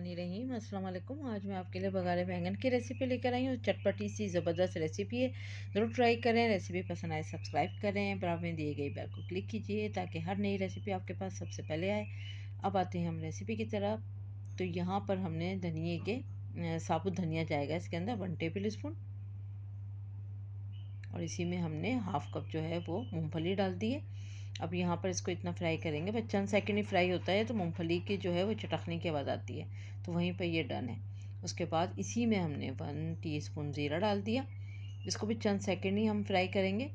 बिस्मिल्लाहिर्रहमानिर्रहीम। अस्सलाम वालेकुम। आज मैं आपके लिए बघारे बैंगन की रेसिपी लेकर आई हूँ। चटपटी सी ज़बरदस्त रेसिपी है, ज़रूर ट्राई करें। रेसिपी पसंद आए सब्सक्राइब करें, बराबर में दिए गई बेल को क्लिक कीजिए ताकि हर नई रेसिपी आपके पास सबसे पहले आए। अब आते हैं हम रेसिपी की तरफ। तो यहाँ पर हमने धनिए के साबुत धनिया जाएगा इसके अंदर 1 टेबल स्पून, और इसी में हमने हाफ़ कप जो है वो मूँगफली डाल दी है। अब यहाँ पर इसको इतना फ्राई करेंगे, बस चंद सेकंड ही फ्राई होता है तो मूँगफली की जो है वो चटकने की आवाज़ आती है, तो वहीं पर ये डन है। उसके बाद इसी में हमने 1 टीस्पून ज़ीरा डाल दिया, इसको भी चंद सेकंड ही हम फ्राई करेंगे।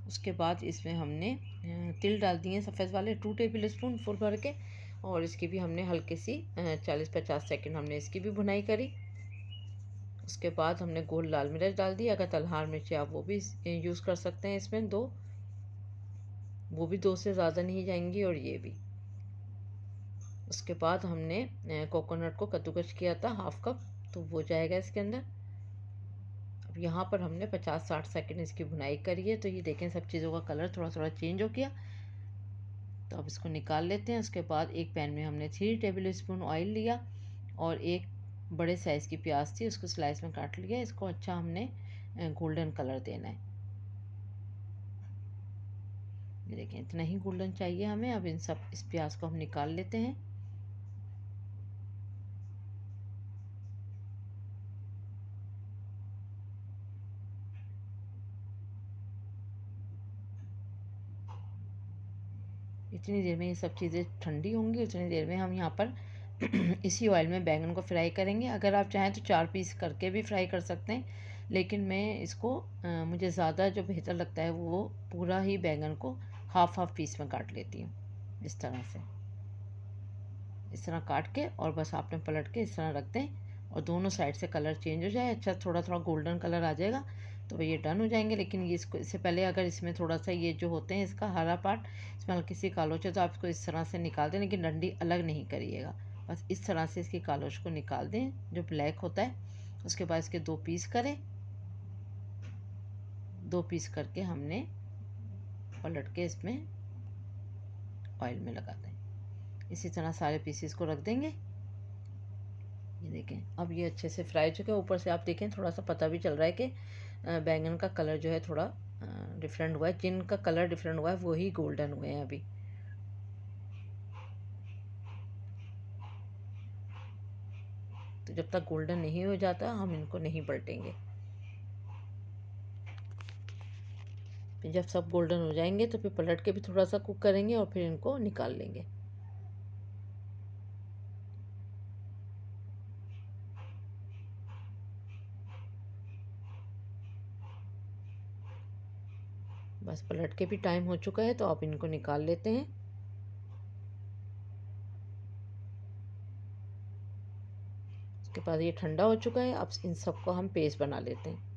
उसके बाद इसमें हमने तिल डाल दिए सफ़ेद वाले 2 टेबल स्पून फुल भर के, और इसकी भी हमने हल्की सी 40-50 सेकेंड हमने इसकी भी भुनाई करी। उसके बाद हमने गोल लाल मिर्च डाल दी, अगर तलहार मिर्ची आप वो भी यूज़ कर सकते हैं इसमें 2, वो भी 2 से ज़्यादा नहीं जाएंगी, और ये भी। उसके बाद हमने कोकोनट को कद्दूकस किया था हाफ़ कप, तो वो जाएगा इसके अंदर। अब यहाँ पर हमने 50-60 सेकंड इसकी भुनाई करी है, तो ये देखें सब चीज़ों का कलर थोड़ा थोड़ा चेंज हो गया। तो अब इसको निकाल लेते हैं। उसके बाद एक पैन में हमने 3 टेबल स्पून ऑयल लिया, और एक बड़े साइज़ की प्याज थी उसको स्लाइस में काट लिया। इसको अच्छा हमने गोल्डन कलर देना है। ये देखें इतना ही गोल्डन चाहिए हमें। अब इस प्याज को हम निकाल लेते हैं। इतनी देर में ये सब चीज़ें ठंडी होंगी, उतनी देर में हम यहाँ पर इसी ऑयल में बैंगन को फ्राई करेंगे। अगर आप चाहें तो 4 पीस करके भी फ्राई कर सकते हैं, लेकिन मैं इसको मुझे ज़्यादा जो बेहतर लगता है वो पूरा ही बैंगन को हाफ़ पीस में काट लेती हूँ। इस तरह से, इस तरह काट के, और बस आपने पलट के इस तरह रख दें, और दोनों साइड से कलर चेंज हो जाए, अच्छा थोड़ा थोड़ा गोल्डन कलर आ जाएगा तो ये डन हो जाएंगे। लेकिन ये इससे पहले अगर इसमें थोड़ा सा ये जो होते हैं इसका हरा पार्ट, इसमें हल्की सी कालोच है, तो आप इसको इस तरह से निकाल दें, लेकिन डंडी अलग नहीं करिएगा। बस इस तरह से इसकी कालोच को निकाल दें जो ब्लैक होता है। उसके बाद इसके 2 पीस करें, 2 पीस करके हमने पलट के इसमें ऑयल में लगा दें। इसी तरह सारे पीसीस को रख देंगे। ये देखें अब ये अच्छे से फ्राई हो चुके हैं। ऊपर से आप देखें थोड़ा सा पता भी चल रहा है कि बैंगन का कलर जो है थोड़ा डिफरेंट हुआ है। जिनका कलर डिफरेंट हुआ है वही गोल्डन हुए हैं अभी। तो जब तक गोल्डन नहीं हो जाता हम इनको नहीं पलटेंगे। फिर जब सब गोल्डन हो जाएंगे तो फिर पलट के भी थोड़ा सा कुक करेंगे, और फिर इनको निकाल लेंगे। बस पलट के भी टाइम हो चुका है, तो आप इनको निकाल लेते हैं। उसके बाद ये ठंडा हो चुका है। अब इन सबको हम पेस्ट बना लेते हैं।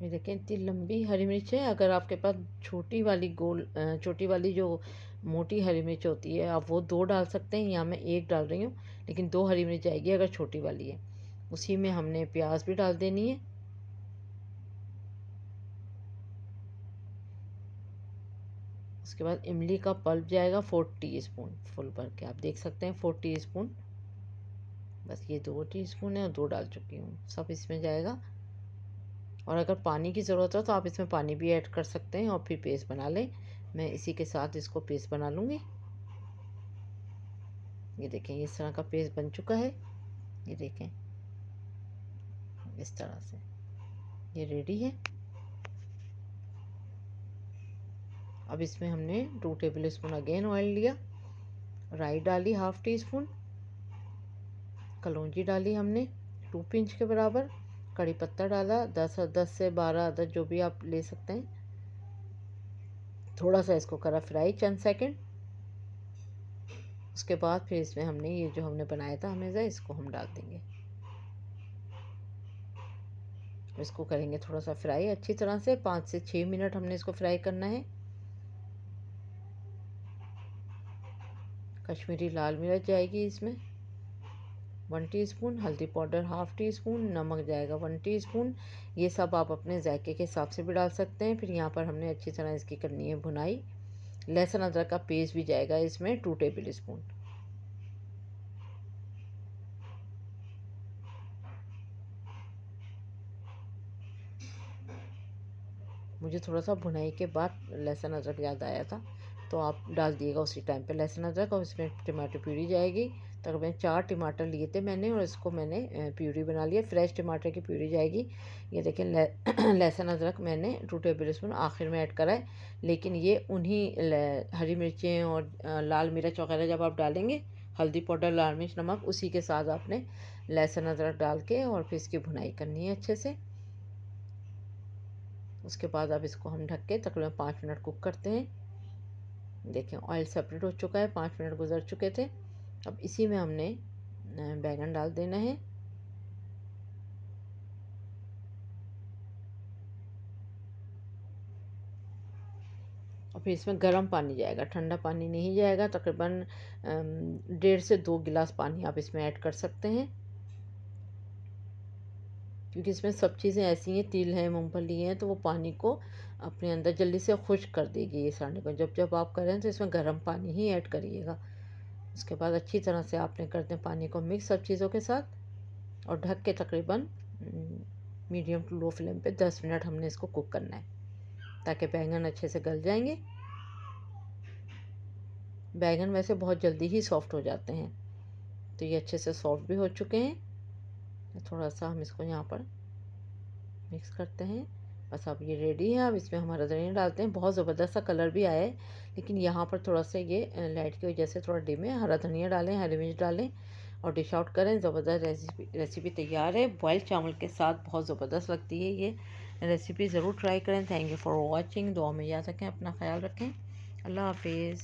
ये देखें इतनी लंबी हरी मिर्च है। अगर आपके पास छोटी वाली जो मोटी हरी मिर्च होती है आप वो 2 डाल सकते हैं, यहाँ मैं 1 डाल रही हूँ, लेकिन 2 हरी मिर्च आएगी अगर छोटी वाली है। उसी में हमने प्याज भी डाल देनी है। उसके बाद इमली का पल्प जाएगा 4 टीस्पून फुल भर के, आप देख सकते हैं 4 टीस्पून। बस ये 2 टीस्पून है और 2 डाल चुकी हूँ, सब इसमें जाएगा। और अगर पानी की ज़रूरत हो तो आप इसमें पानी भी ऐड कर सकते हैं और फिर पेस्ट बना लें। मैं इसी के साथ इसको पेस्ट बना लूँगी। ये देखें इस तरह का पेस्ट बन चुका है। ये देखें इस तरह से ये रेडी है। अब इसमें हमने 2 टेबल स्पून अगेन ऑयल लिया, राई डाली हाफ़ टी स्पून, कलौंजी डाली हमने 2 पिंच के बराबर, कड़ी पत्ता डाला 10 से 12 अदद जो भी आप ले सकते हैं। थोड़ा सा इसको करा फ्राई चंद सेकंड। उसके बाद फिर इसमें हमने ये जो हमने बनाया था हमेशा इसको हम डाल देंगे। इसको करेंगे थोड़ा सा फ्राई अच्छी तरह से, 5 से 6 मिनट हमने इसको फ्राई करना है। कश्मीरी लाल मिर्च जाएगी इसमें 1 टीस्पून, हल्दी पाउडर 1/2 टीस्पून, नमक जाएगा 1 टीस्पून। ये सब आप अपने जायके के हिसाब से भी डाल सकते हैं। फिर यहाँ पर हमने अच्छी तरह इसकी करनी है भुनाई। लहसुन अदरक का पेस्ट भी जाएगा इसमें 2 टेबल स्पून। मुझे थोड़ा सा भुनाई के बाद लहसुन अदरक याद आया था, तो आप डाल दिएगा उसी टाइम पे लहसुन अदरक। और इसमें टमाटर प्यूरी जाएगी। तकरीबन 4 टमाटर लिए थे मैंने और इसको मैंने प्यूरी बना लिया। फ्रेश टमाटर की प्यूरी जाएगी। ये देखें लहसुन अदरक मैंने 2 टेबल स्पून आखिर में ऐड करा है, लेकिन ये उन्हीं हरी मिर्चें और लाल मिर्च वगैरह जब आप डालेंगे, हल्दी पाउडर, लाल मिर्च, नमक, उसी के साथ आपने लहसुन अदरक डाल के और फिर इसकी भुनाई करनी है अच्छे से। उसके बाद अब इसको हम ढक के तकरीबन 5 मिनट कुक करते हैं। देखें ऑयल सेपरेट हो चुका है, 5 मिनट गुजर चुके थे। अब इसी में हमने बैंगन डाल देना है। और फिर इसमें गर्म पानी जाएगा, ठंडा पानी नहीं जाएगा। तकरीबन 1.5 से 2 गिलास पानी आप इसमें ऐड कर सकते हैं, क्योंकि इसमें सब चीज़ें ऐसी हैं, तिल है, मूंगफली है, तो वो पानी को अपने अंदर जल्दी से खुश्क कर देगी ये सारने को। जब जब आप करें तो इसमें गर्म पानी ही ऐड करिएगा। उसके बाद अच्छी तरह से आपने कर दें पानी को मिक्स सब चीज़ों के साथ और ढक के तकरीबन मीडियम टू लो फ्लेम पे 10 मिनट हमने इसको कुक करना है, ताकि बैंगन अच्छे से गल जाएंगे। बैंगन वैसे बहुत जल्दी ही सॉफ्ट हो जाते हैं, तो ये अच्छे से सॉफ्ट भी हो चुके हैं। थोड़ा सा हम इसको यहाँ पर मिक्स करते हैं। बस अब ये रेडी है। अब इसमें हमारा धनिया डालते हैं। बहुत ज़बरदस्त सा कलर भी आया है, लेकिन यहाँ पर थोड़ा सा ये लाइट की वजह से थोड़ा डिम है। हरा धनिया डालें, हरी मिर्च डालें और डिश आउट करें। ज़बरदस्त रेसिपी तैयार है। बॉइल्ड चावल के साथ बहुत ज़बरदस्त लगती है ये रेसिपी। ज़रूर ट्राई करें। Thank you for watching. दुआ में याद रखें, अपना ख्याल रखें। अल्लाह हाफिज़।